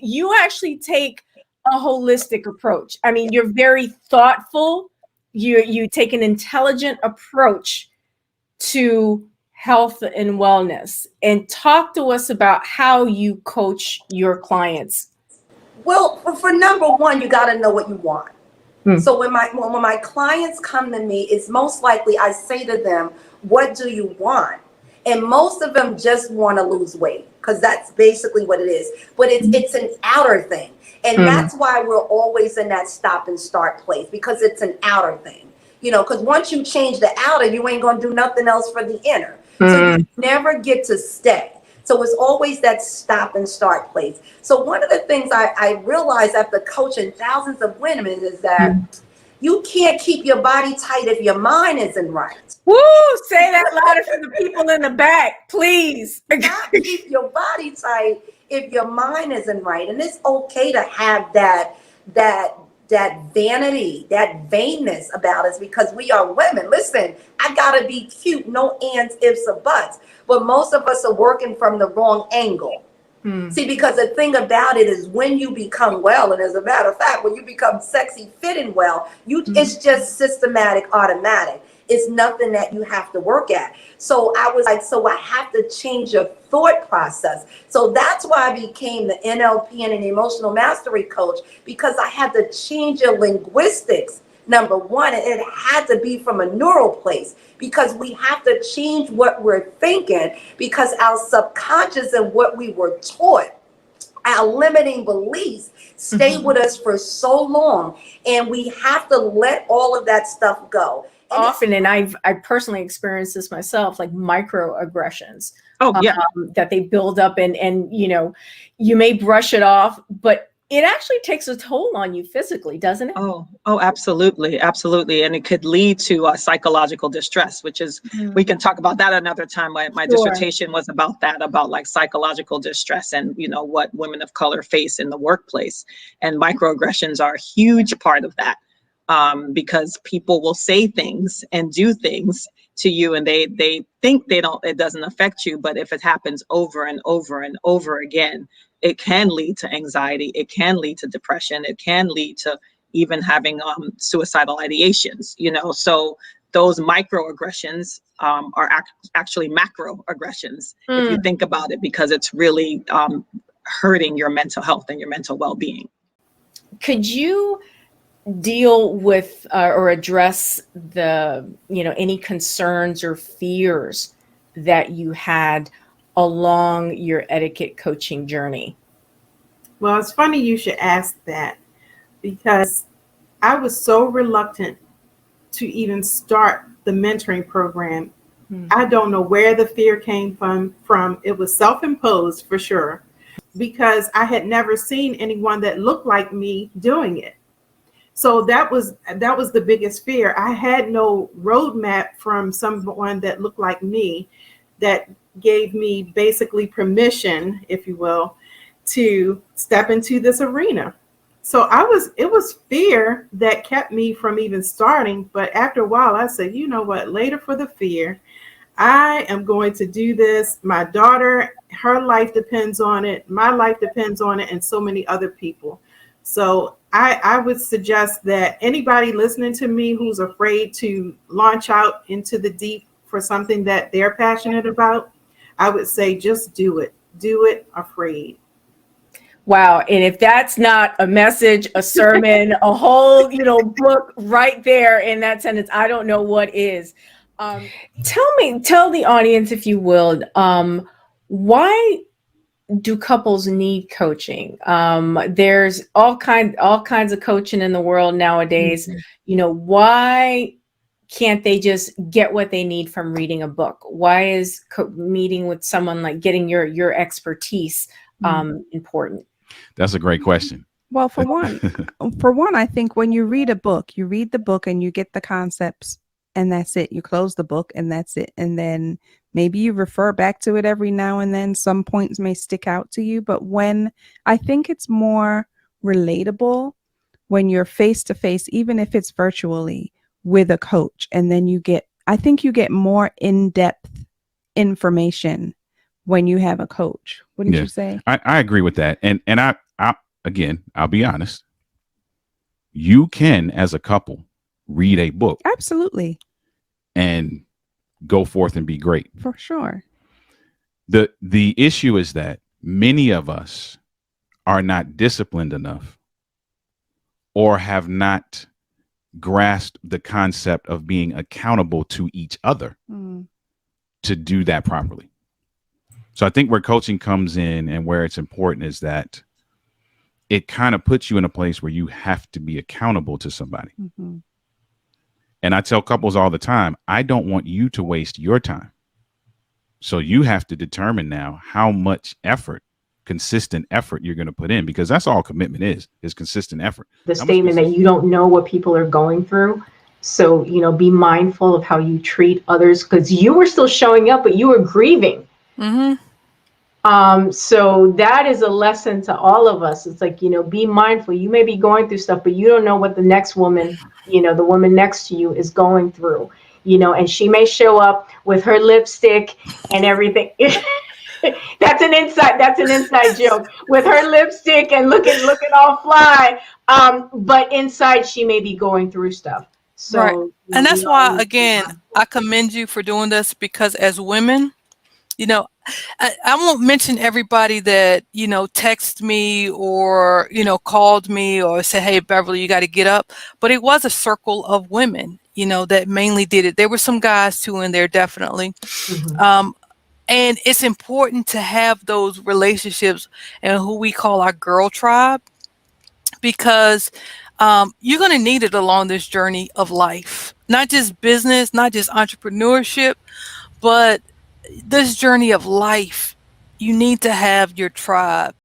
you actually take a holistic approach. I mean, you're very thoughtful. You take an intelligent approach to health and wellness. And talk to us about how you coach your clients. Well, for number one, you got to know what you want. So when my clients come to me, it's most likely I say to them, what do you want? And most of them just want to lose weight, because that's basically what it is. But it's an outer thing. And that's why we're always in that stop and start place, because it's an outer thing. You know, because once you change the outer, you ain't going to do nothing else for the inner. So you never get to stay. So it's always that stop and start place. So one of the things I realized after coaching thousands of women is that you can't keep your body tight if your mind isn't right. Woo! Say that louder for the people in the back, please. You cannot keep your body tight if your mind isn't right. And it's okay to have that vanity, that vainness about us, because we are women. Listen, I gotta be cute, no ands, ifs, or buts. But most of us are working from the wrong angle. See, because the thing about it is, when you become well, and as a matter of fact, when you become sexy, fit, and well, it's just systematic, automatic. It's nothing that you have to work at. So I was like, so I have to change your thought process. So that's why I became the NLP and an emotional mastery coach, because I had to change your linguistics. Number one, it had to be from a neural place, because we have to change what we're thinking, because our subconscious and what we were taught, our limiting beliefs, stay with us for so long, and we have to let all of that stuff go. Often, and I personally experienced this myself, like microaggressions. That they build up, and you know, you may brush it off, but it actually takes a toll on you physically, doesn't it? Oh, absolutely. Absolutely. And it could lead to psychological distress, which is, we can talk about that another time. My dissertation was about that, about like psychological distress and, you know, what women of color face in the workplace. And microaggressions are a huge part of that, because people will say things and do things to you, and they think it doesn't affect you. But if it happens over and over and over again, it can lead to anxiety. It can lead to depression. It can lead to even having suicidal ideations, you know. So those microaggressions are actually macroaggressions, if you think about it, because it's really hurting your mental health and your mental well-being. Could you deal with or address the, you know, any concerns or fears that you had along your etiquette coaching journey? Well, it's funny you should ask that, because I was so reluctant to even start the mentoring program. I don't know where the fear came from. It was self-imposed for sure, because I had never seen anyone that looked like me doing it. So that was the biggest fear. I had no roadmap from someone that looked like me that gave me basically permission, if you will, to step into this arena. So it was fear that kept me from even starting. But after a while, I said, you know what, later for the fear, I am going to do this. My daughter, her life depends on it. My life depends on it, and so many other people. So I would suggest that anybody listening to me who's afraid to launch out into the deep for something that they're passionate about, I would say just do it. Do it afraid. Wow. And if that's not a message, a sermon, a whole, you know, book right there in that sentence, I don't know what is. Tell the audience, if you will, why do couples need coaching? There's all kinds of coaching in the world nowadays. You know, why can't they just get what they need from reading a book? Why is meeting with someone, like getting your expertise, important? That's a great question. Well, for one, I think when you read the book and you get the concepts, and that's it. You close the book and that's it. And then maybe you refer back to it every now and then. Some points may stick out to you, but I think it's more relatable when you're face to face, even if it's virtually, with a coach. And then I think you get more in-depth information when you have a coach. Wouldn't you say? I agree with that. And again, I'll be honest, you can, as a couple, read a book Absolutely. and go forth and be great. For sure. The issue is that many of us are not disciplined enough or have not grasped the concept of being accountable to each other to do that properly. So I think where coaching comes in and where it's important is that it kind of puts you in a place where you have to be accountable to somebody. Mm-hmm. And I tell couples all the time, I don't want you to waste your time. So you have to determine now how much effort, consistent effort you're going to put in, because that's all commitment is consistent effort. The statement that you don't know what people are going through. So, be mindful of how you treat others, because you were still showing up, but you were grieving. Mm-hmm. So that is a lesson to all of us. It's like, be mindful. You may be going through stuff, but you don't know what the next woman, the woman next to you is going through, and she may show up with her lipstick and everything. That's an inside joke, with her lipstick and looking all fly. But inside she may be going through stuff. So, right. And that's why, again, I commend you for doing this, because as women, I won't mention everybody that, texted me or, called me or said, hey, Beverly, you got to get up. But it was a circle of women, that mainly did it. There were some guys too in there, definitely. Mm-hmm. And it's important to have those relationships and who we call our girl tribe, because you're going to need it along this journey of life, not just business, not just entrepreneurship, but this journey of life. You need to have your tribe